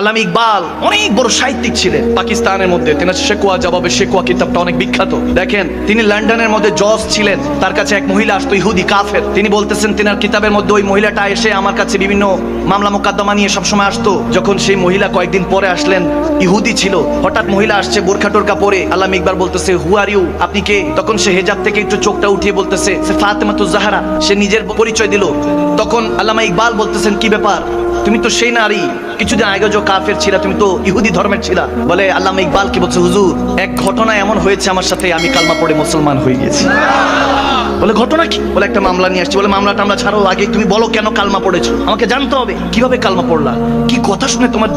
আল্লামা ইকবাল অনেক বড় সাহিত্যিক ছিলেন পাকিস্তানের মধ্যে। তিনি শেকওয়া জবাবে শেকওয়া কিতাবটা অনেক বিখ্যাত। দেখেন, তিনি লন্ডনের মধ্যে জজ ছিলেন। তার কাছে এক মহিলা আসতো, ইহুদি কাফের। তিনি বলতেছেন তিনার কিতাবের মধ্যে ওই মহিলাটা এসে আমার কাছে বিভিন্ন মামলা মোকদ্দমা নিয়ে সবসময় আসতো। যখন সেই মহিলা কয়েকদিন পরে আসলেন, ইহুদি ছিল। হঠাৎ মহিলা আসছে বোরখা টোরকা পরে। আল্লামা ইকবাল বলতেছে, হু আর ইউ, আপনি কে? তখন সে হেজাব থেকে একটু চোখটা উঠিয়ে বলতেছে, সে ফাতেমাতুজ জাহরা। সে নিজের পরিচয় দিল। তখন আল্লামা ইকবাল বলতেছেন, কি ব্যাপার, তুমি তো সেই নারী, কিছুদিন আগে যে কাফের ছিলা, তুমি তো ইহুদি ধর্মের ছিলা। বলে আল্লামা ইকবাল কি বলছে, হুজুর এক ঘটনা এমন হয়েছে আমার সাথে, আমি কালমা পড়ে মুসলমান হয়ে গেছি। বলে ঘটনা কি? বলে একটা মামলা নিয়ে আসছি। বলে মামলাটা আমরা ছাড়ো, আগে তুমি বলো কেন কালমা পড়েছো, আমাকে জানতে হবে কিভাবে কালমা পড়লা। কি কথা শুনে তোমার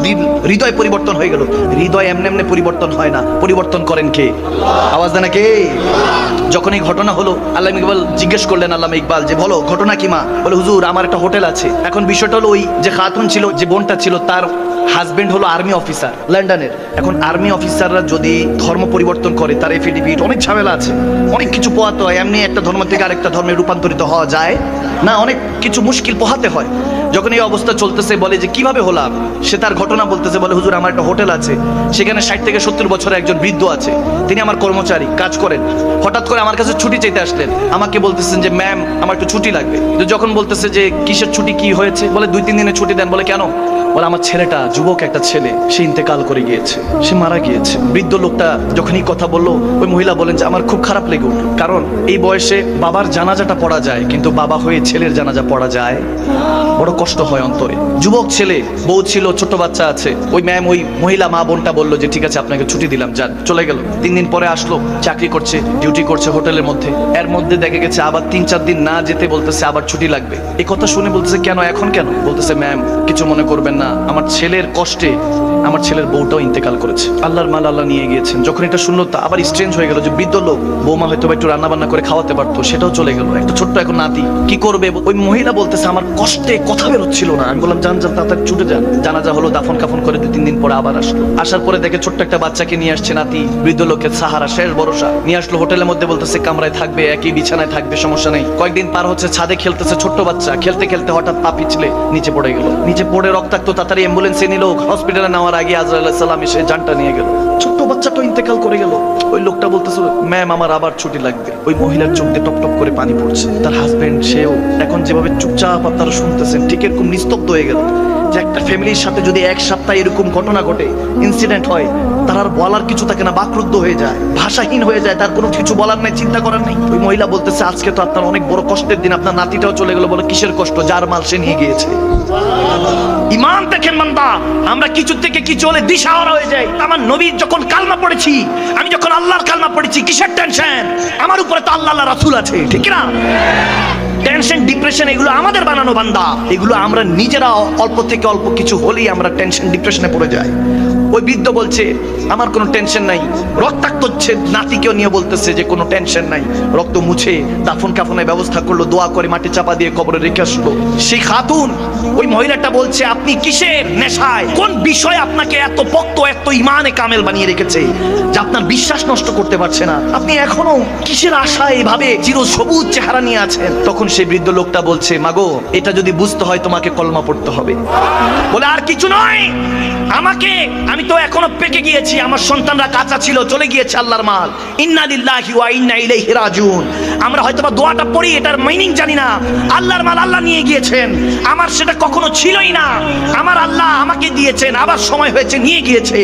হৃদয় পরিবর্তন হয়ে গেল? হৃদয় এমনি এমনি পরিবর্তন হয় না, পরিবর্তন করেন কে? আওয়াজ দেন না কে? যখন এই ঘটনা হলো, আল্লামা ইকবাল জিজ্ঞেস করলেন আল্লামা ইকবাল যে বলো ঘটনা কি মা? বলে হুজুর আমার একটা হোটেল আছে। এখন বিষয়টা হলো, ওই যে খাতুন ছিল, যে বোনটা ছিল, তার হাজবেন্ড হলো আর্মি অফিসার লন্ডনের। এখন আর্মি অফিসাররা যদি ধর্ম পরিবর্তন করে, তার এফিডেভিট অনেক ঝামেলা আছে, অনেক কিছু পোহাতে হয়। এমনি একটা ধর্ম থেকে আরেকটা ধর্মে রূপান্তরিত হওয়া যায় না, অনেক কিছু মুশকিল পোহাতে হয়। যখন এই অবস্থা চলতেছে, বলে যে কিভাবে হলাম, সে তার ঘটনা বলতেছে। বলে হুজুর আমার একটা হোটেল আছে, সেখানে 60 থেকে 70 বছরের একজন বৃদ্ধ আছে, তিনি আমার কর্মচারী, কাজ করেন। হঠাৎ করে আমার কাছে ছুটি চাইতে আসলেন। আমাকে বলতেছেন যে ম্যাম আমার একটু ছুটি লাগবে। যখন বলতেছে যে কিসের ছুটি, কি হয়েছে? বলে 2-3 দিনের ছুটি দেন। বলে কেন? বলে আমার ছেলেটা, যুবক একটা ছেলে, সে ইন্তেকাল করে গিয়েছে, সে মারা গিয়েছে। বৃদ্ধ লোকটা যখন এই কথা বললো, ওই মহিলা বলেন যে আমার খুব খারাপ লেগে উঠল, কারণ এই বয়সে বাবার জানাজাটা পড়া যায়, কিন্তু বাবা হয়ে ছেলের জানাজা পড়া যায়, বড় কষ্ট হয় অন্তরে। যুবক ছেলে, বউ ছিল, ছোট বাচ্চা আছে। ওই ম্যাম, ওই মহিলা মা বোনটা বললো যে ঠিক আছে আপনাকে ছুটি দিলাম, যান। চলে গেল। 3 দিন পরে আসলো, চাকরি করছে, ডিউটি করছে হোটেলের মধ্যে। এর মধ্যে দেখা গেছে আবার 3-4 দিন না যেতে বলতেছে আবার ছুটি লাগবে। এই কথা শুনে বলতেছে কেন, এখন কেন? বলতেছে ম্যাম কিছু মনে করবেন না, আমার ছেলের কষ্টে আমার ছেলের বউটাও ইন্তেকাল করেছে, আল্লাহর মাল আল্লাহ নিয়ে গিয়েছেন। যখন এটা শুনলো, তা আবার স্ট্রেঞ্জ হয়ে গেল যে বৃদ্ধ লোক, বৌমা হয়তো একটু রান্না বান্না করে খাওয়াতে পারতো, সেটাও চলে গেল। একটা ছোট্ট এখন নাতি, কি করবে? ওই মহিলা বলতেছে আমার কষ্টে কথা বেরোচ্ছিল না। আমি বললাম যান যান, তাড়াতাড়ি ছুটে যান। জানাজা হলো, দাফন কাফন করে 2-3 দিন পরে আবার আসলো। আসার পরে দেখে ছোট্ট একটা বাচ্চাকে নিয়ে আসছে, নাতি, বৃদ্ধ লোকের সাহারা, শেষ ভরসা। নিয়ে আসলো হোটেলের মধ্যে, বলতেছে কামরায় থাকবে, একই বিছানায় থাকবে, সমস্যা নেই। কয়েকদিন পার হচ্ছে, ছাদে খেলতেছে ছোট্ট বাচ্চা, খেলতে খেলতে হঠাৎ পা পিছলে নিচে পড়ে গেল। নিচে পড়ে রক্তাক্ত, তাড়াতাড়ি অ্যাম্বুলেন্সে নিল। হসপিটালে নেওয়ার আগে আজরাইল আলাইহিস সালাম এসে জানটা নিয়ে গেল, ছোট্ট বাচ্চাটা ইন্তেকাল করে গেল। ওই লোকটা বলতেছে ম্যাম আমার আবার ছুটি লাগবে। ওই মহিলার চোখ দিয়ে টপ টপ করে পানি পড়ছে। তার হাজবেন্ড, সেও এখন যেভাবে চুপচাপ আপনারা শুনতেছেন, ঠিক এরকম নিস্তব্ধ হয়ে গেল। যে একটা ফ্যামিলির সাথে যদি 1 সপ্তাহে এরকম ঘটনা ঘটে, ইনসিডেন্ট হয়, তার আর বলার কিছু থাকে না, বাকরুদ্ধ হয়ে যায়, ভাষাহীন হয়ে যায়, তার কোনো কিছু বলার নাই, চিন্তা করার নাই। ওই মহিলা বলতেছে আজকে তো আপনার অনেক বড় কষ্টের দিন, আপনার নাতিটাও চলে গেল। বলে কিসের কষ্ট? যার মাল সে নিয়ে গিয়েছে। ইমান দেখেন বান্দা, আমরা কিছু থেকে কিছু হলে দিশাহারা হয়ে যাই। আমার নবী যখন কালমা পড়েছি, আমি যখন আল্লাহর কালমা পড়েছি, কিসের টেনশন? আমার উপরে তো আল্লাহ রাসূল আছে, ঠিক না? টেনশন, ডিপ্রেশন এগুলো আমাদের বানানো বান্দা। এগুলো আমরা নিজেরা অল্প থেকে অল্প কিছু হলেই আমরা টেনশন ডিপ্রেশনে পড়ে যাই। ওই বৃদ্ধ বলছে আমার কোনো টেনশন নাই, রক্তাক্ত হচ্ছে, নাতিকেও নিয়ে বলতেছে যে কোনো টেনশন নাই। রক্ত মুছে দাফন কাফনের ব্যবস্থা করলো, দোয়া করে মাটি চাপা দিয়ে কবরে রেখে আসলো। সেই খাতুন, ওই মহিলাটা বলছে আপনি কিসের নেশায়, কোন বিষয় আপনাকে এত পক্ত, এত ইমানে কামেল বানিয়ে রেখেছে যে আপনার বিশ্বাস নষ্ট করতে পারছে না? আপনি এখনো কিসের আশায় এভাবে চির সবুজ চেহারা নিয়ে আছেন? তখন সেই বৃদ্ধ লোকটা বলছে মাগো, এটা যদি বুঝতে হয় তোমাকে কলমা পড়তে হবে। বলে আর কিছু নয়, আমাকে, আমি তো এখনো পেকে গিয়েছি, আমার সন্তানরা কাঁচা ছিল, চলে গিয়েছে, আল্লাহর মাল, ইন্না লিল্লাহি ওয়া ইন্না ইলাইহি রাজিউন। আমরা হয়তোবা দোয়াটা পড়ি, এটার মিনিং জানি না। আল্লাহর মাল আল্লাহ নিয়ে গিয়েছেন, আমার সেটা কখনো ছিলই না, আমার আল্লাহ আমাকে দিয়েছেন, আবার সময় হয়েছে নিয়ে গিয়েছে।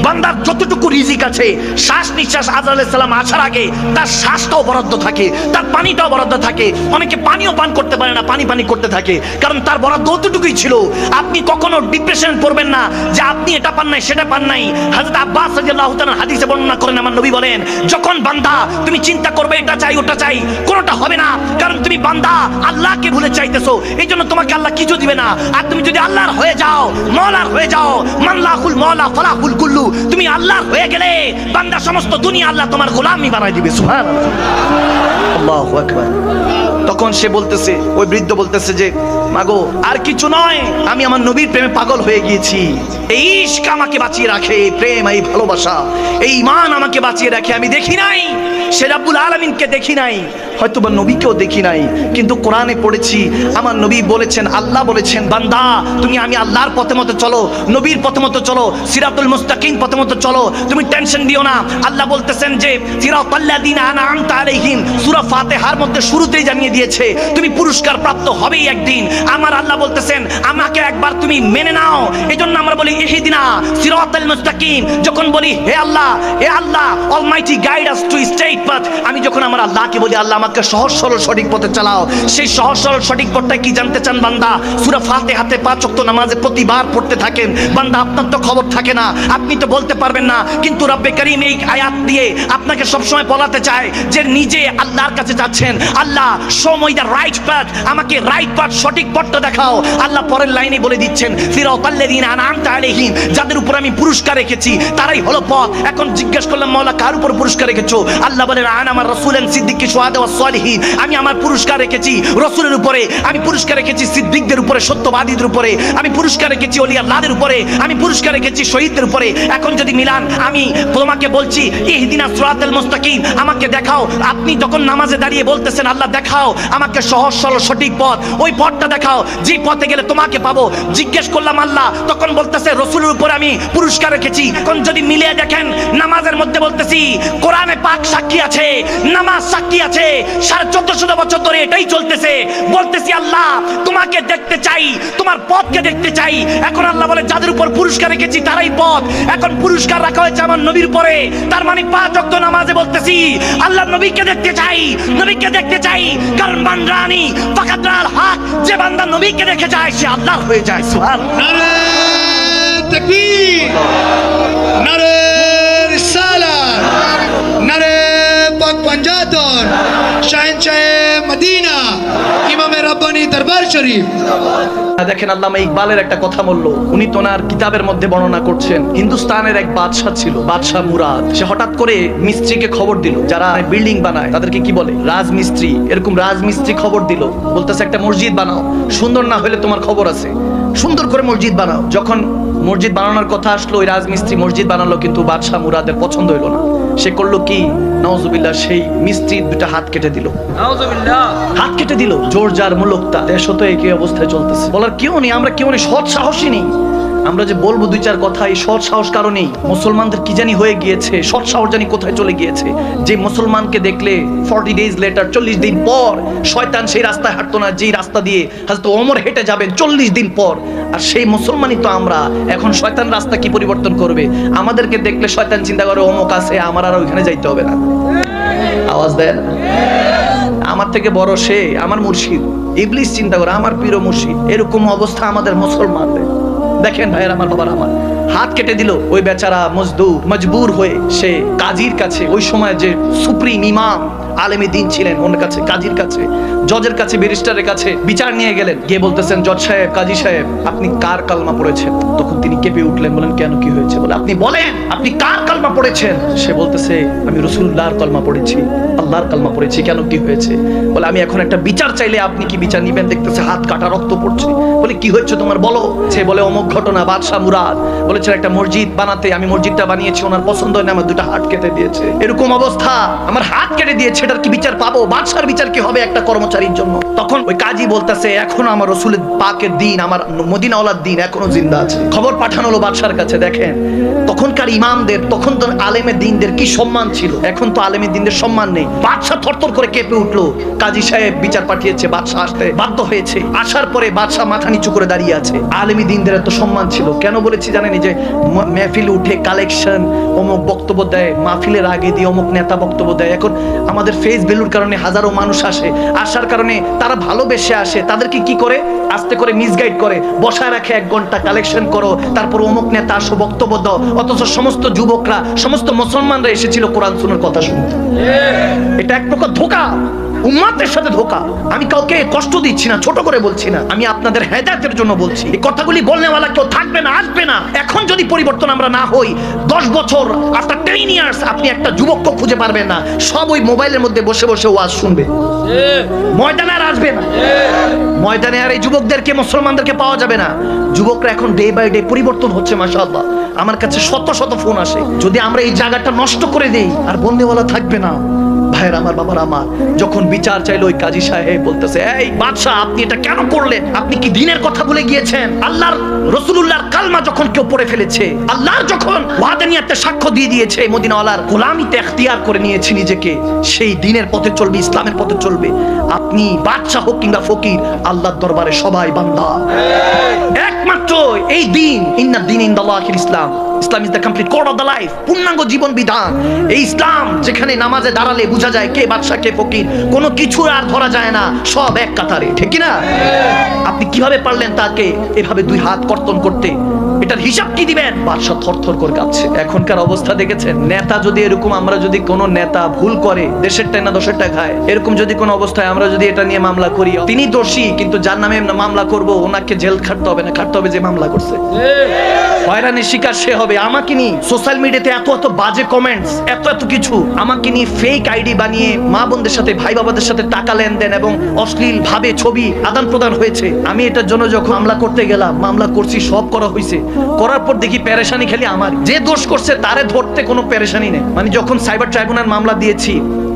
বান্দার যতটুকু রিজিক আছে, শ্বাস নিঃশ্বাস, আজরাইল আলাইহিস সালাম আসার আগে তার শ্বাসটাও বরাদ্দ থাকে, তার পানিটাও বরাদ্দ থাকে। অনেকে পানিও পান করতে পারে না, পানি পানি করতে থাকে, কারণ তার বরাদ্দ অতটুকুই ছিল। আপনি কখনো ডিপ্রেশন পড়বেন না যে আপনি এটা পান নাই, সেটা পান নাই। হযরত আব্বাস রাদিয়াল্লাহু তাআলা হাদিসে বর্ণনা করেন, আমার নবী বলেন যখন বান্দা তুমি চিন্তা করবে এটা চাই ওটা চাই, কোনোটা হবে না, কারণ তুমি বান্দা আল্লাহকে ভুলে চাইতেছো, এই জন্য তোমাকে আল্লাহ কিছু দিবে না। আর তুমি যদি আল্লাহর হয়ে যাও, মওলার হয়ে যাও, মানলাহুল মওলা ফালাহুল কুল্লু, তুমি আল্লাহর হয়ে গেলে বান্দা সমস্ত দুনিয়া আল্লাহ তোমার গোলামি বানাই দিবে। সুবহানাল্লাহ, আল্লাহু আকবার। তখন সে বলতেছে, ওই বৃদ্ধ বলতেছে যে মাগো আর কিছু নয়, আমি আমার নবীর প্রেমে পাগল হয়ে গিয়েছি। এই ইশক আমাকে বাঁচিয়ে রাখে, এই প্রেম, এই ভালোবাসা, এই ঈমান আমাকে বাঁচিয়ে রাখে। আমি দেখি নাই সে রাব্বুল আলামিনকে দেখি নাই, হয়তোবা নবীকেও দেখি নাই, কিন্তু কোরআনে পড়েছি আমার নবী বলেছেন, আল্লাহ বলেছেন, বান্দা তুমি আমি আল্লাহর পথে মতো চলো, নবীর পথে মতো চলো, সিরাতুল মুস্তাকিম পথে মতো চলো, তুমি টেনশন দিও না। আল্লাহ বলতেছেন যে সিরাতাল্লাযিনা আনআমতা আলাইহিম, সূরা ফাতিহার মধ্যে শুরুতেই জানিয়ে দিয়েছে তুমি পুরস্কার প্রাপ্ত হবেই একদিন। আমার আল্লাহ বলতেছেন আমাকে একবার তুমি মেনে নাও, এজন্য আমরা বলি ইহদিনা সিরাতাল মুস্তাকিম। যখন বলি হে Allah almighty guide us to straight path, আমি যখন আমার আল্লাহকে বলি আল্লাহ আমাকে সহজ সরল সঠিক পথে চালাও, সেই সহজ সরল সঠিক পথটা কি জানতে চান বান্দা? সূরা ফাতিহাতে 5 ওয়াক্ত নামাজে প্রতিবার পড়তে থাকেন বান্দা, আপনার তো খবর থাকে না, আপনি তো বলতে পারবেন না, কিন্তু রব্বে কারীম এই আয়াত দিয়ে আপনাকে সবসময় বলাতে চায় যে নিজে আল্লাহর কাছে যাচ্ছেন, Allah show me the right path, আমাকে রাইট পাথ সঠিক পথটা দেখাও। আল্লাহ পরের লাইনে বলে দিচ্ছেন সিরাতাল্লাযিনা আনআমতা আলাইহিম, যাদের উপর আমি পুরস্কার রেখেছি তারাই হলো পথ। এখন জিজ্ঞেস করলাম মাওলা কার উপর পুরস্কার রেখেছো? আল্লাহ বলেন আনা আমার রাসূলান সিদ্দিকী শুহাদা ওয়াস সালিহিন, আমি আমার পুরস্কার রেখেছি রাসূলের উপরে, আমি পুরস্কার রেখেছি সিদ্দিকদের উপরে, সত্যবাদীদের উপরে, আমি পুরস্কার রেখেছি ওলিয়া আল্লাহদের উপরে, আমি পুরস্কার রেখেছি শহীদদের উপরে। এখন যদি মিলান আমি তোমাকে বলছি ইহদিনা সিরাতাল মুস্তাকিম, আমাকে দেখাও, আপনি যখন নামাজে দাঁড়িয়ে বলতেছেন আল্লাহ দেখাও আমাকে সহজ সরল সঠিক পথ, ওই পথটা দেখাও যে পথে গেলে তোমাকে পাবো। জিজ্ঞেস করলাম আল্লাহ, তখন বলতেছে রাসূলের উপরে আমি পুরস্কার রেখেছি। এখন যদি মিলিয়ে দেখেন নামাজের মধ্যে বলতেছি কোরআনে পাক সাক্ষী আছে, নামাজ সাক্ষী আছে, 1450 বছর ধরে এটাই চলতেছে। বলতেছি আল্লাহ তোমাকে দেখতে চাই, তোমার পথকে দেখতে চাই। এখন আল্লাহ বলে যাদের উপর পুরস্কার রেখেছি তারাই পথ। এখন পুরস্কার রাখা হয়েছে আমার নবীর উপরে, তার মানে 5 ওয়াক্ত নামাজে বলতেছি আল্লাহ নবীকে দেখতে চাই, নবীকে দেখতে চাই। কারণ বান্দানি ফাকাদ রাল হক, যে বান্দা নবীকে দেখে যায় সে আল্লাহ হয়ে যায়। সুবহানাল্লাহ। নারে তাকবীর, নারে রিসালাত, নারে পাক পাঞ্জাতন, শাহেনশাহ মদিনা ইমামে রাব্বানি দরবার শরীফ। দেখেন আল্লামা ইকবালের একটা কথা বললো, উনি তো ওনার কিতাবের মধ্যে বর্ণনা করছেন হিন্দুস্তানের এক বাদশা ছিল, বাদশা মুরাদ। সে হঠাৎ করে মিস্ত্রিকে খবর দিল, যারা বিল্ডিং বানায় তাদেরকে কি বলে রাজমিস্ত্রি, এরকম রাজমিস্ত্রি খবর দিল, বলতেছে একটা মসজিদ বানাও, সুন্দর না হলে তোমার খবর আছে, সুন্দর করে মসজিদ বানাও। যখন মসজিদ বানানোর কথা আসলো ওই রাজমিস্ত্রি মসজিদ বানালো, কিন্তু বাদশা মুরাদের পছন্দ হইলো না। সে করলো কি, নাউজুবিল্লাহ, সেই মিস্ত্রি দুটা হাত কেটে দিল, হাত কেটে দিল। জোর যার মুলুকতা, দেশ তো একই অবস্থায় চলতেছে। বলার কেউ নেই, আমরা কেউ নেই, সৎ সাহসী নেই। আমরা যে বলবো 2-4 কথা, এই সৎ সাহস কারণেই মুসলমানদের কি জানি হয়ে গিয়েছে, সৎ সাহস জানি কোথায় চলে গিয়েছে। যে মুসলমানকে দেখলে 40 ডেজ লেটার, 40 দিন পর শয়তান সেই রাস্তায় হাঁটতো না যেই রাস্তা দিয়ে হযরত ওমর হেঁটে যাবেন 40 দিন পর, আর সেই মুসলমানই তো আমরা। এখন শয়তান রাস্তা কি পরিবর্তন করবে? আমাদেরকে দেখলে শয়তান চিন্তা করে অমুক আছে, আমার আর ওইখানে যাইতে হবে না। আওয়াজ দেন, আমার থেকে বড় সে, আমার মুর্শিদ। ইবলিস চিন্তা করে আমার প্রিয় মুর্শিদ। এরকম অবস্থা আমাদের মুসলমানদের। দেখেন ভাইয়ের আমার, বাবার আমার, হাত কেটে দিল ওই বেচারা মজবুর হয়ে সে কাজীর কাছে, ওই সময় যে সুপ্রিম ইমাম আলেমে দ্বীন ছিলেন, ওনার কাছে, কাজীর কাছে, জজের কাছে, ব্যারিস্টারের কাছে বিচার নিয়ে গেলেন। গিয়ে বলতেছেন জজ সাহেব, কাজী সাহেব, আপনি কার কালমা পড়েছেন? তখন তিনি কেঁপে উঠলেন, বলেন কেন, কি হয়েছে? বলে আপনি বলেন আপনি কার কালমা পড়েছেন? সে বলতেছে আমি রাসূলুল্লাহর কালমা পড়েছি, আল্লাহর কালমা পড়েছি। কেন, কি হয়েছে? বলে আমি এখন একটা বিচার চাইলে আপনি কি বিচার নিবেন? দেখতেছে হাত কাটা, রক্ত পড়ছে। বলে কি হয়েছে তোমার, বলো। সে বলে অমুক ঘটনা, বাদশা মুরাদ বলেছেন একটা মসজিদ বানাতে, আমি মসজিদটা বানিয়েছি, ওনার পছন্দ হয় না, আমার দুটো হাত কেটে দিয়েছে। এরকম অবস্থা, আমার হাত কেটে দিয়েছে, এটার কি বিচার পাবো? বাদশার বিচার কি হবে একটা কর্মচারীর জন্য? তখন ওই কাজী বলতেছে এখনো আমার রাসূলের পাকের দিন, আমার মদিনাওয়ালার দিন এখনো জিন্দা আছে। খবর পাঠানো হলো বাদশার কাছে। দেখেন তখনকার ইমামদের, তখন তো আলেমের দ্বীনদের কি সম্মান ছিল, এখন তো আলেমের দ্বীনদের সম্মান নেই। বাদশা থরথর করে কেঁপে উঠলো। কাজী সাহেব বিচার পাঠিয়েছে, বাদশা আসতে বাধ্য হয়েছে। আসার পরে বাদশা মাথা নিচু করে দাঁড়িয়ে আছে। আলেমী দ্বীনদের এত সম্মান ছিল কেন বলেছি জানেন? যে মেহফিল উঠে কালেকশন, অমুক বক্তব্য দেয়, মাহফিলের আগে দিয়ে অমুক নেতা বক্তব্য দেয়। এখন আমাদের ফেস ভ্যালুর কারণে হাজারো মানুষ আসে, আসার কারণে তারা ভালোবেসে আসে, তাদেরকে কি করে আস্তে করে মিসগাইড করে, বসায় রাখে 1 ঘন্টা কালেকশন করো, তারপর অমুক নেতা আসো বক্তব্য দাও। অথচ সমস্ত যুবকরা, সমস্ত মুসলমানরা এসেছিল কোরআন সুন্নাহর কথা শুনতে। এটা এক প্রকার ধোঁকা, উম্মাতের সাথে ধোঁকা। আমি কাউকে কষ্ট দিচ্ছি না, ছোট করে বলছি না, আমি আপনাদের হেদায়েতের জন্য বলছি। এই কথাগুলি বলনেওয়ালা কেউ থাকবে না, আসবে না। এখন যদি পরিবর্তন আমরা না হই, 10 বছর, আফটার 10 ইয়ার্স আপনি একটা যুবককে খুঁজে পারবেন না, সব ওই মোবাইলের মধ্যে বসে বসে ওয়াজ শুনবে, ময়দানে আর আসবে না। ময়দানে আর এই যুবকদেরকে, মুসলমানদেরকে পাওয়া যাবে না। যুবকরা এখন ডে বাই ডে পরিবর্তন হচ্ছে, মাশাআল্লাহ। আমার কাছে শত শত ফোন আসে। যদি আমরা এই জায়গাটা নষ্ট করে দেই, আর বন্দেওয়ালা থাকবে না, ভাইয়ের আমার, বাবার আমার, যখন বিচার চাইলো ওই কাজী সাহেব বলতেছে, এই বাদশাহ আপনি এটা কেন করলেন? আপনি কি দিনের কথা ভুলে গিয়েছেন? আল্লাহর রাসূলুল্লাহর কালমা যখন কেউ পড়ে ফেলেছে, আল্লাহর যখন ওয়াদানিয়াতে সাক্ষ্য দিয়ে দিয়েছে, মদিনাওয়ালার গোলামিতে ইখতিয়ার করে নিয়েছে নিজেকে, সেই দিনের পথে চলবে, ইসলামের পথে চলবে। আপনি বাদশাহ হোক কিংবা ফকির, আল্লাহর দরবারে সবাই বান্দা। একমাত্র এই দিন, ইন্নাদ দীন ইনদাল্লাহিল ইসলাম, Islam is the complete code of the life, পূর্ণাঙ্গ জীবন বিধান। এই ইসলাম যেখানে নামাজে দাঁড়ালে বোঝা যায় কে বাদশা কে ফকির, কোনো কিছু আর ধরা যায় না, সব এক কাতারে, ঠিক কি না? আপনি কিভাবে পারলেন তাকে এভাবে দুই হাত কর্তন করতে? এটার হিসাব কি দিবেন? বাদশা থরথর করে কাঁপছে। এখনকার অবস্থা দেখেছেন, নেতা যদি এরকম, আমরা যদি কোনো নেতা ভুল করে দেশের টাকা না দশের টাকা খায়, এরকম যদি কোনো অবস্থায় আমরা যদি এটা নিয়ে মামলা করি, তিনি দোষী কিন্তু যার নামে মামলা করব ওনাকে জেল খাটতে হবে না, খাটতে হবে যে মামলা করছে। হয়রানির শিকার সে হবে। আমাকে নিয়ে সোশ্যাল মিডিয়াতে এত এত বাজে কমেন্টস, এত এত কিছু, আমাকে নিয়ে ফেক আইডি বানিয়ে মা বোনদের সাথে, ভাই বাবাদের সাথে টাকা লেনদেন এবং অশ্লীল ভাবে ছবি আদান প্রদান হয়েছে। আমি এটার জন্য যখন মামলা করতে গেলাম, মামলা করছি, সব করা হয়েছে, করার পর দেখি পেরেশানি খালি আমার। যে দোষ করছে তারে ধরতে কোনো পেরেশানি নেই। মানে যখন সাইবার ট্রাইব্যুনাল মামলা দিয়েছি,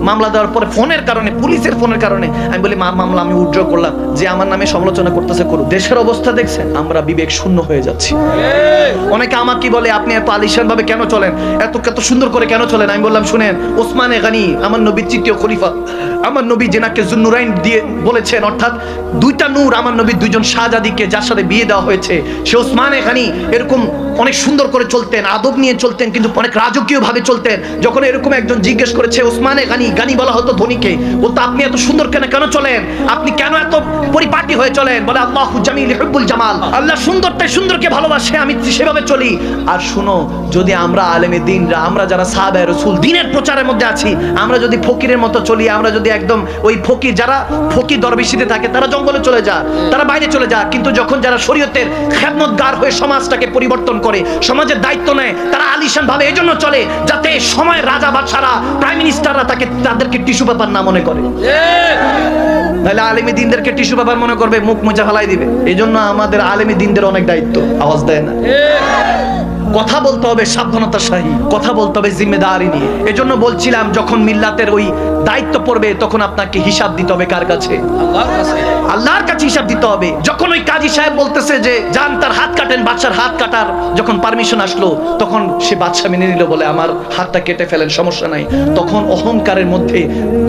মামলা দেওয়ার পরে ফোনের কারণে, পুলিশের ফোনের কারণে আমি বলি মামলা আমি উইথড্র করলাম, যে আমার নামে সমালোচনা করতেছে করুক। দেশের অবস্থা দেখছেন, আমরা বিবেক শূন্য হয়ে যাচ্ছি। অনেকে আমাকে বলে আপনি এত আলিশান ভাবে কেন চলেন, এত কত সুন্দর করে কেন চলেন? আমি বললাম শুনেন, ওসমানে গনি আমার নবীর তৃতীয় খলিফা, আমার নবী যেনাকে জুন্নুরাইন দিয়ে বলেছেন, অর্থাৎ দুইটা নূর, আমার নবীর দুইজন শাহজাদিকে যার সাথে বিয়ে দেওয়া হয়েছে, সে ওসমানে গনি এরকম অনেক সুন্দর করে চলতেন, আদব নিয়ে চলতেন, কিন্তু অনেক রাজকীয় ভাবে চলতেন। যখন এরকম একজন জিজ্ঞেস করেছে ওসমানে গনি, গানি বলা হতো ধনীকে, বলতো আপনি এত সুন্দর কেন চলেন, আপনি কেন এত পরিপাটি হয়ে চলেন? বলে আল্লাহু জামিল ইউহিব্বুল জামাল, আল্লাহ সুন্দরটাই সুন্দরকে ভালোবাসে, আমি সেভাবে চলি। আর শুনো, যদি আমরা আলেমে দ্বীনরা, আমরা যারা সাহাবায়ে রাসূল দ্বীনের প্রচারের মধ্যে আছি, আমরা যদি ফকিরের মতো চলি, আমরা যদি একদম ওই ফকির, যারা ফকির দরবেশিতে থাকে তারা জঙ্গলে চলে যায়, তারা বাইরে চলে যায়, কিন্তু যখন যারা শরীয়তের খেদমতগার হয়ে সমাজটাকে পরিবর্তন করে, সমাজের দায়িত্ব নেয়, তারা আলিশান ভাবে এজন্য চলে যাতে সময় রাজা বাদশারা, প্রাইম মিনিস্টাররা তাদেরকে টিস্যু পেপার না মনে করে। তাহলে আলেমী দ্বীনদেরকে টিস্যু পেপার মনে করবে, মুখ মুছে ফেলাই দিবে। এই জন্য আমাদের আলেমী দ্বীনদের অনেক দায়িত্ব, আওয়াজ দেয় না। কথা বলতে হবে সাবধানতার সহিত, কথা বলতে হবে জিম্মেদারি নিয়ে। এজন্য বলছিলাম, যখন মিল্লাতের ওই দায়িত্ব পড়বে তখন আপনাকে হিসাব দিতে হবে কার কাছে? আল্লাহর কাছে হিসাব দিতে হবে। যখন ওই কাজী সাহেব বলতেছে যে যান তার হাত কাটেন, বাদশার হাত কাটার যখন পারমিশন আসলো, তখন সে বাদশা মেনে নিল, বলে আমার হাতটা কেটে ফেলেন, সমস্যা নাই। তখন অহংকারের মধ্যে,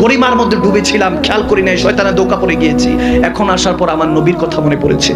গরিমার মধ্যে ডুবেছিলাম, খেয়াল করি নাই, শয়তানে ধোঁকা পড়ে গিয়েছি। এখন আসার পর আমার নবীর কথা মনে পড়েছে,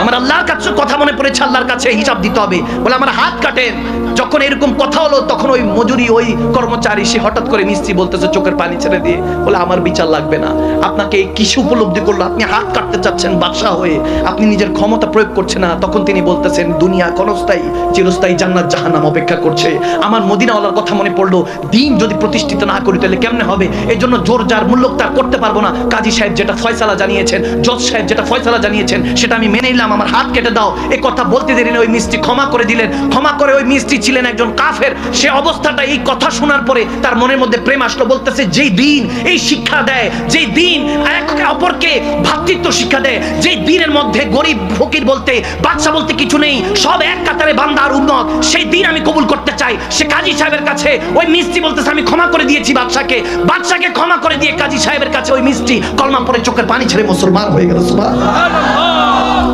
আমার আল্লাহর কাছে কথা মনে পড়েছে, আল্লাহর কাছে হিসাব দিতে হবে। বলে আমার হাত কাটেন। যখন এরকম কথা হলো, তখন ওই মজুরি, ওই কর্মচারী, সে হঠাৎ করে মিস্ত্রি বলতেছে চোখের পানি ছেড়ে দিয়ে, বলে আমার বিচার লাগবে না। আপনাকে কিছু উপলব্ধি করলো, আপনি হাত কাটতে চাচ্ছেন বাদশা হয়ে, আপনি নিজের ক্ষমতা প্রয়োগ করছেন না। তখন তিনি বলতেছেন দুনিয়া ক্ষণস্থায়ী, চিরস্থায়ী, জান্নাত জাহান্নাম অপেক্ষা করছে। আমার মদিনাওয়ালার কথা মনে পড়লো, দিন যদি প্রতিষ্ঠিত না করি তাহলে কেমনে হবে? এই জন্য জোর যার মূল্য তার করতে পারবো না। কাজী সাহেব যেটা ফয়সালা জানিয়েছেন, জজ সাহেব যেটা ফয়সালা জানিয়েছেন, সেটা আমি মেনে নিলাম, আমার হাত কেটে দাও। এই কথা বলতে দেরি না, ওই মিস্ত্রি ক্ষমা করে দিলেন। ক্ষমা করে, ওই মিস্ত্রি ছিলেন একজন কাফের। সে অবস্থাটা, এই কথা শোনার পরে তার মনের মধ্যে প্রেম আসলো। বলতেছে যেই দিন এই শিক্ষা দেয়, যেই দিন একে অপরকে ভ্রাতৃত্ব শিক্ষা দেয়, যেই দিনের মধ্যে গরিব ফকির বলতে, বাদশা বলতে কিছু নেই, সব এক কাতারে বান্দা আর উম্মত, সেই দিন আমি কবুল করতে চাই। সে কাজী সাহেবের কাছে ওই মিস্ত্রি বলতেছে আমি ক্ষমা করে দিয়েছি বাদশাকে, বাদশাকে ক্ষমা করে দিয়ে কাজী সাহেবের কাছে ওই মিস্ত্রি কলমা পড়ে চোখের পানি ছেড়ে মুসলমান হয়ে গেল। সুবহানাল্লাহ।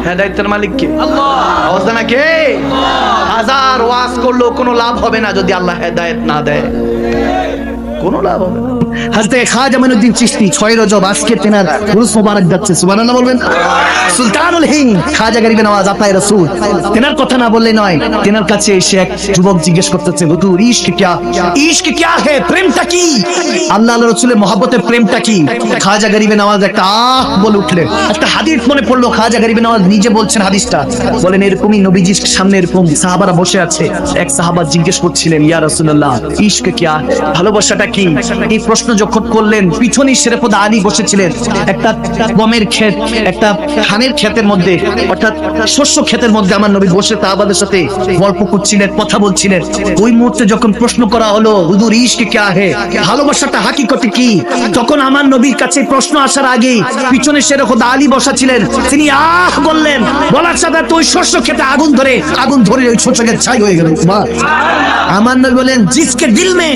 হেদায়েতের মালিক কে? আল্লাহ। আওয়াজ দেন কে? হাজার ওয়াজ করলো কোনো লাভ হবে না যদি আল্লাহ হেদায়েত না দেয়, কোনো লাভ হবে না। হযরত খাজা মাইনুদ্দিন চিশতি 6 রজব আজকে তেনার উরুস মোবারক যাচ্ছে, সুবহানাল্লাহ বলবেন। সুলতানুল হিন্দ খাজা গরিব নওয়াজ আতায়ে রাসূল, তেনার কথা না বললে নয়। তেনার কাছে এসে এক যুবক জিজ্ঞেস করতেছে, হুজুর ইশক কিয়া, ইশক কিয়া হে, প্রেমটা কি? আল্লাহর রাসূলের মহব্বতের প্রেমটা কি? খাজা গরিব নওয়াজ একটা আহ বলে উঠলেন। একটা হাদিস মনে পড়লো, খাজা গরিব নওয়াজ নিজে বলছেন হাদিসটা, বলেন এরকমই নবীজির সামনে এরকম সাহাবারা বসে আছে, এক সাহাবা জিজ্ঞেস করছিলেন, ইয়া রাসূলুল্লাহ ইশক কিয়া, ভালোবাসাটা কি? এই প্রশ্ন যখন করলেন, পিছনে শেরেফুদ আলী বসেছিলেন একটা গমের ক্ষেত, একটা ধানের ক্ষেতের মধ্যে, অর্থাৎ শস্য ক্ষেতের মধ্যে আমার নবী বসে সাহাবাদের সাথে গল্প করছিলেন, কথা বলছিলেন। ওই মুহূর্তে যখন প্রশ্ন করা হলো, হুজুর ইশক কিয়া হে, ভালোবাসাটা হাকিকতে কি? তখন আমার নবীর কাছে প্রশ্ন আসার আগে পিছনে শেরেফুদ আলী বসা ছিলেন, তিনি আহ বললেন, বলার সাথে তো ওই শস্য ক্ষেতে আগুন ধরে ওই শস্য ক্ষেত ছাই হয়ে গেল। আমার নবী বলেন, জিসকে দিল মে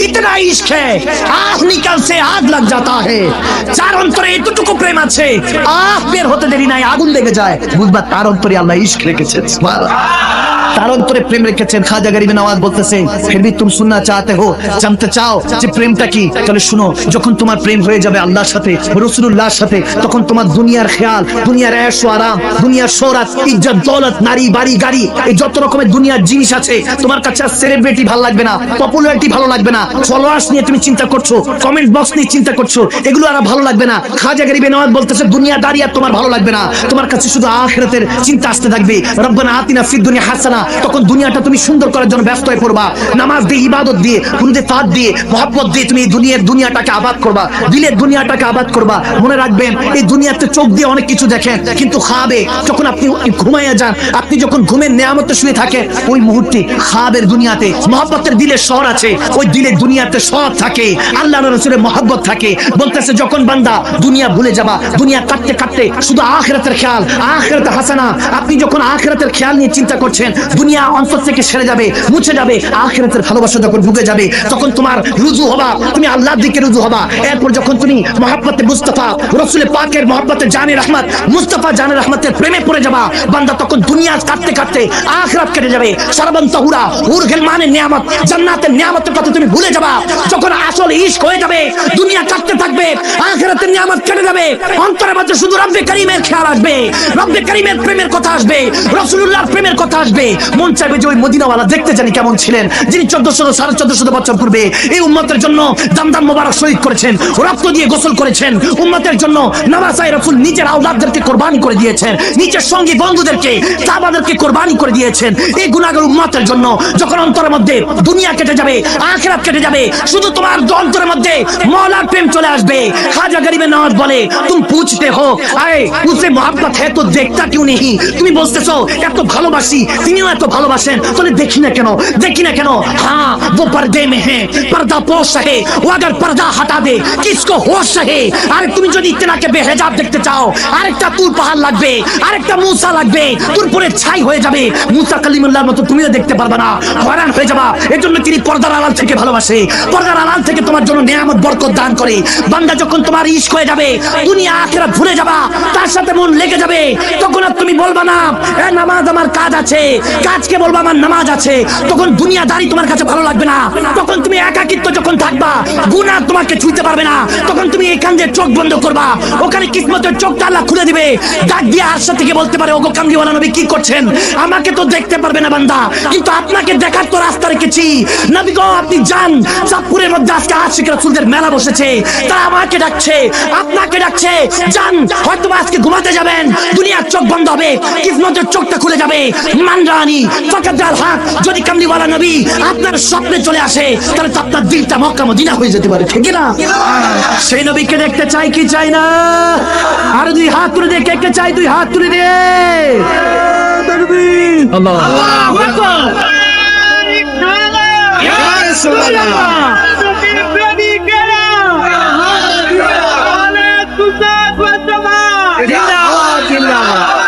ইতনা ইশক इश्क है आह निकल से आग लग जाता है যার অন্তরে এতটুকু প্রেম আছে আহ বের হতে দেরি নাই আগুন লেগে যায় বুঝবা তার অন্তরে আল্লাহ ইশক রেখেছেন তার অন্তরে প্রেম রেখেছেন খাজা গরিব নওয়াজ বলতেছে फिर भी तुम सुनना चाहते हो জানতে চাও যে প্রেমটা কি তাহলে শুনো যখন তোমার প্রেম হয়ে যাবে আল্লাহর সাথে রাসূলুল্লাহর সাথে তখন তোমার দুনিয়ার খেয়াল দুনিয়ার ऐश ও আরাম দুনিয়ার শোহরত ইজ্জত দৌলত নারী বাড়ি গাড়ি এই যত রকমের দুনিয়ার জিনিস আছে তোমার কাছে সেলিব্রিটি ভালো লাগবে না পপুলারিটি ভালো লাগবে না ফলোয়ার্স নিয়ে তুমি চিন্তা করছো কমেন্ট বক্স নিয়ে চিন্তা করছো এগুলো আর ভালো লাগবে না খাজা গরিব নওয়াজ বলতেছে দুনিয়াদারি আর তোমার ভালো লাগবে না তোমার কাছে শুধু আখিরাতের চিন্তা আসতে থাকবে রব্বানা আতিনা ফিদ দুনিয়া হাসানা তখন দুনিয়াটা তুমি সুন্দর করার জন্য ব্যস্ত হয়ে পড়বা নামাজ দিয়ে ইবাদত দিয়ে কুরআনে ফাত দিয়ে মহব্বত দিয়ে তুমি দুনিয়াটাকে আবাদ করবা দিলের দুনিয়াটাকে আবাদ করবা মনে রাখবেন এই দুনিয়াতে চোখ দিয়ে অনেক কিছু দেখেন কিন্তু খাবে যখন আপনি ঘুমাইয়া যান আপনি যখন ঘুমের নেয়ামতে শুয়ে থাকেন ওই মুহূর্তে খাবের দুনিয়াতে মহব্বতের দিলের শহর আছে ওই দিলের দুনিয়াতে সব থাকে আল্লাহর রাসূলের মহব্বত থাকে বলতেছে যখন বান্দা দুনিয়া ভুলে যাবা দুনিয়া কাটতে কাটতে শুধু আখিরাতের খেয়াল আখিরাতে হাসানা আপনি যখন আখিরাতের খেয়াল নিয়ে চিন্তা করছেন দুনিয়া অন্তর থেকে সেরে যাবে মুছে যাবে আখিরাতের ভালোবাসা যখন ঢুকে যাবে তখন তোমার রুজু হবা তুমি আল্লাহর দিকে রুজু হবা এরপর যখন তুমি মহব্বতে মুস্তাফা রাসূলের পাকের মহব্বতে জানে রহমত মুস্তাফা জানে রহমতের প্রেমে পড়ে যাবা বান্দা তখন দুনিয়া কাটতে কাটতে আখিরাত কেটে যাবে সারাবান তাহুরা হুর গিলমানের নিয়ামত জান্নাতের নিয়ামতের কথা তুমি ভুলে যাবা যখন আসল ইশক হয়ে যাবে দুনিয়া কাটতে থাকবে আখিরাতের নিয়ামত কেটে যাবে অন্তরের মধ্যে শুধু রব্বে করিমের খেয়াল আসবে রব্বে করিমের প্রেমের কথা আসবে রাসূলুল্লাহর প্রেমের কথা আসবে মন চাইবে যে ওই মদিনাওয়ালা দেখতে জানি কেমন ছিলেন যিনি 1400 বছর পূর্বে এই উম্মতের জন্য দাম মোবারক শহীদ করেছেন রক্ত দিয়ে গোসল করেছেন উম্মতের জন্য নওয়াসায়ে রাসূল নিজের আওলাদদেরকে কুরবানি করে দিয়েছেন নিজের সঙ্গী বন্ধুদেরকে সাহাবাদেরকে কুরবানি করে দিয়েছেন এই গুনাহগার উম্মতের জন্য যখন অন্তরের মধ্যে দুনিয়া কেটে যাবে আখিরাত কেটে যাবে শুধু তোমার অন্তরের মধ্যে মওলার প্রেম চলে আসবে খাজা গরিব নওয়াজ বলে তুমি पूछते हो আরে উসে मोहब्बत है तो देखता क्यों नहीं তুমি বলতেছো এত ভালোবাসি তিনিও এত ভালোবাসেন তাহলে দেখি না কেন हां वो पर्दे में है पर्दा पोश है वो अगर पर्दा हटा दे किसको होश है আরে তুমি যদি ইতনাকে বেহেজাব দেখতে চাও আরেকটা তুর পাহাড় লাগবে আরেকটা মুসা লাগবে তুর পরে ছাই হয়ে যাবে মুসা কালিমুল্লাহর মতো তুমিও দেখতে পারবে না হয়রান হয়ে যাবা এজন্য তিনি পর্দার আড়াল থেকে ভালোবাসে পর্দার আড়াল থেকে তোমার জন্য নিয়ামত বরকত দান করে বান্দা যখন তোমার ইশক হয়ে যাবে দুনিয়া আখিরাত ভুলে যাবা তার সাথে মন লেগে যাবে তখন আর তুমি বলবা না এ নামাজ আমার কাজ আছে কাজকে বলবা আমার নামাজ আছে তখন দুনিয়াদারি তোমার কাছে ভালো লাগবে না তখন তুমি একাকিত্ব যখন থাকবা গুনাহ তোমাকে ছুঁইতে পারবে না তখন তুমি এখান দিয়ে চোখ বন্ধ করবা ওখানে কিসমতের চোখটা আল্লাহ খুলে দিবে ডাক দিয়ে আরশা থেকে বলতে পারে ওগো কামলিওয়ালা নবী কি করছেন আমাকে তো দেখতে পারবে না বান্দা কিন্তু আপনাকে দেখার তো রাস্তা রেখেছি নবী গো আপনি যান চাঁদপুরের মধ্যে আজকে আশিক রাসূলদের মেলা বসেছে তারা আমাকে ডাকছে আপনাকে ডাকছে যান হয়তো আজকে ঘুমাতে যাবেন দুনিয়ার চোখ বন্ধ হবে কিসমতের চোখটা খুলে যাবে মানরানি ফাকাদাল হক যদি কামলিওয়ালা নবী আপনার স্বপ্নে চলে আসে তাহলে তো আপনার দিলটা মক্কা মদিনা হয়ে যেতে পারে ঠিক না সেই নবীকে দেখতে চাই কি চাই না আর দুই হাত তুলে দে কে কে চাই দুই হাত তুলে দে তাকবীর আল্লাহু আকবার ইয়া রাসূলুল্লাহ জিন্দাবাদ জিন্দাবাদ